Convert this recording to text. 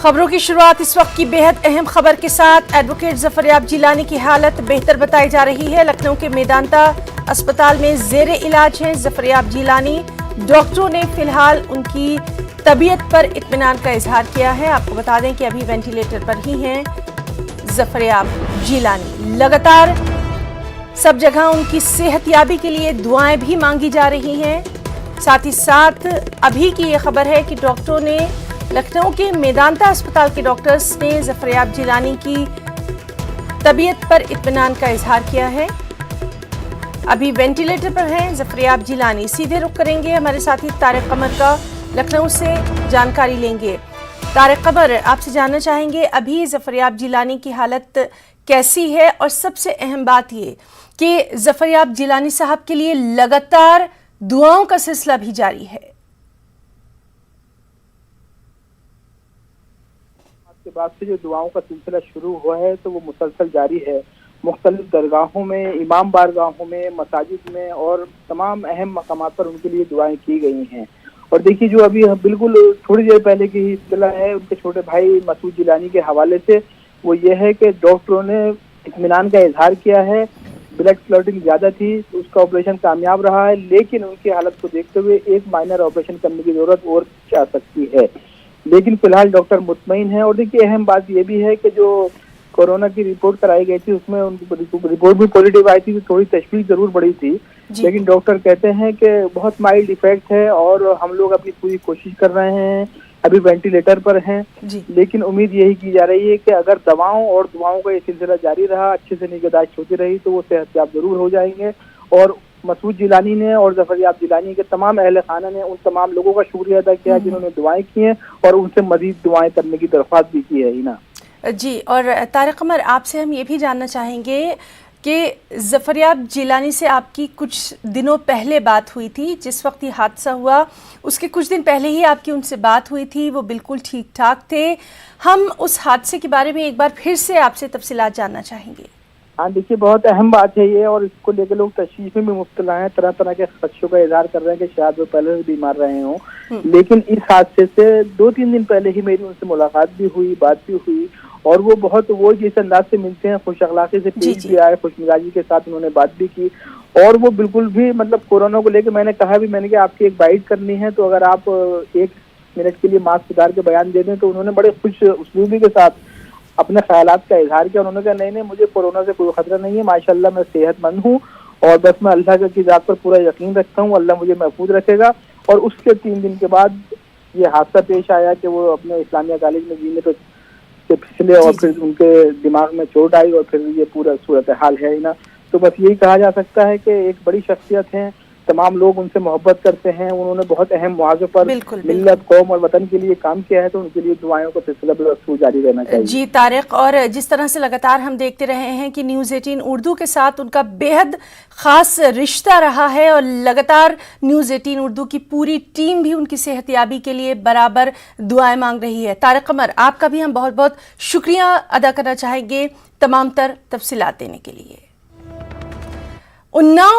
खबरों की शुरुआत इस वक्त की बेहद अहम खबर के साथ। एडवोकेट जफरयाब जिलानी की हालत बेहतर बताई जा रही है। लखनऊ के मेदांता अस्पताल में जेरे इलाज हैं जफरयाब जिलानी। डॉक्टरों ने फिलहाल उनकी तबीयत पर इत्मीनान का इजहार किया है। आपको बता दें कि अभी वेंटिलेटर पर ही हैं जफरयाब जिलानी। लगातार सब जगह उनकी सेहतयाबी के लिए दुआएं भी मांगी जा रही हैं। साथ ही साथ अभी की ये खबर है कि डॉक्टरों ने, लखनऊ के मेदांता अस्पताल के डॉक्टर्स ने जफरयाब जिलानी की तबीयत पर इत्मीनान का इजहार किया है। अभी वेंटिलेटर पर हैं जफरयाब जिलानी। सीधे रुख करेंगे हमारे साथी तारिक कमर का, लखनऊ से जानकारी लेंगे। तारिक कमर, आपसे जानना चाहेंगे अभी जफरयाब जिलानी की हालत कैसी है, और सबसे अहम बात ये कि जफरयाब जिलानी साहब के लिए लगातार दुआओं का सिलसिला भी जारी है। के बाद से जो दुआओं का सिलसिला शुरू हुआ है तो वो मुसलसल जारी है। मुख्तलिफ दरगाहों में, इमाम बारगाहों में, मसाजिद में और तमाम अहम मकामात पर उनके लिए दुआएं की गई हैं। और देखिए, जो अभी बिल्कुल थोड़ी देर पहले की ही इत्तला है उनके छोटे भाई मसूद जिलानी के हवाले से, वो ये है कि डॉक्टरों ने इत्मीनान का इजहार किया है। ब्लड क्लॉटिंग ज़्यादा थी, उसका ऑपरेशन कामयाब रहा है, लेकिन उनकी हालत को देखते हुए एक माइनर ऑपरेशन करने की जरूरत और जा सकती है। लेकिन फिलहाल डॉक्टर मुतमईन है। और देखिए, अहम बात यह भी है कि जो कोरोना की रिपोर्ट कराई गई थी उसमें उनकी रिपोर्ट भी पॉजिटिव आई थी, तो थोड़ी तशवीश जरूर बढ़ी थी, लेकिन डॉक्टर कहते हैं कि बहुत माइल्ड इफेक्ट है और हम लोग अपनी पूरी कोशिश कर रहे हैं। अभी वेंटिलेटर पर हैं, लेकिन उम्मीद यही की जा रही है कि अगर दवाओं और दुआओं का ये सिलसिला जारी रहा, अच्छे से निगहदाश्त होती रही, तो वो सेहतयाब जरूर हो जाएंगे। और मसूद जिलानी ने और जफरयाब जिलानी के तमाम अहले खाना ने उन तमाम लोगों का शुक्रिया अदा किया जिन्होंने दुआएं की हैं और उनसे मजीद दुआएं करने की दरख्वास्त भी की है। हिना जी, और तारिक कमर, आपसे हम ये भी जानना चाहेंगे कि जफरयाब जिलानी से आपकी कुछ दिनों पहले बात हुई थी। जिस वक्त ये हादसा हुआ उसके कुछ दिन पहले ही आपकी उनसे बात हुई थी, वो बिल्कुल ठीक ठाक थे। हम उस हादसे के बारे में एक बार फिर से आपसे तफसीलात जानना चाहेंगे। हाँ, देखिए, बहुत अहम बात है ये, और इसको लेकर लोग तशवीश में भी मुब्तला हैं, तरह तरह के खदशों का इजहार कर रहे हैं कि शायद वो पहले से बीमार रहे हों। लेकिन इस हादसे से 2-3 दिन पहले ही मेरी उनसे मुलाकात भी हुई, बात भी हुई, और वो बहुत वो जिस अंदाज से मिलते हैं, खुश अखलाकी से पेश भी आए, खुश मिजाजी के साथ उन्होंने बात भी की। और वो बिल्कुल भी मतलब कोरोना को लेकर मैंने कहा भी, मैंने कि आपकी एक बाइट करनी है, तो अगर आप 1 मिनट के लिए मास्क उतार के बयान दे दें, तो उन्होंने बड़े खुश उसलूबी के साथ अपने ख्यालात का इजहार किया। उन्होंने कहा नहीं, मुझे कोरोना से कोई खतरा नहीं है, माशाल्लाह मैं सेहतमंद हूँ, और बस मैं अल्लाह की ज़ात पर पूरा यकीन रखता हूँ, अल्लाह मुझे महफूज रखेगा। और उसके 3 दिन के बाद ये हादसा पेश आया कि वो अपने इस्लामिया कॉलेज में जीने पे फिसले और फिर उनके दिमाग में चोट आई, और फिर ये पूरा सूरत हाल है ना। तो बस यही कहा जा सकता है कि एक बड़ी शख्सियत है, तमाम लोग उनसे मोहब्बत करते हैं, उन्होंने बहुत अहम मौके पर मिल्लत, कौम और वतन के लिए काम किया है, तो उनके लिए दुआओं का सिलसिला जारी रहना चाहिए। जी तारिक, और जिस तरह से लगातार हम देखते रहे हैं कि न्यूज़ 18 उर्दू के साथ उनका बेहद ख़ास रिश्ता रहा है, और लगातार न्यूज़ 18 उर्दू की पूरी टीम भी उनकी सेहतयाबी के लिए बराबर दुआएं मांग रही है। तारिक कमर, आपका भी हम बहुत बहुत शुक्रिया अदा करना चाहेंगे तमाम तर तफसीलात देने के लिए। उन्नाव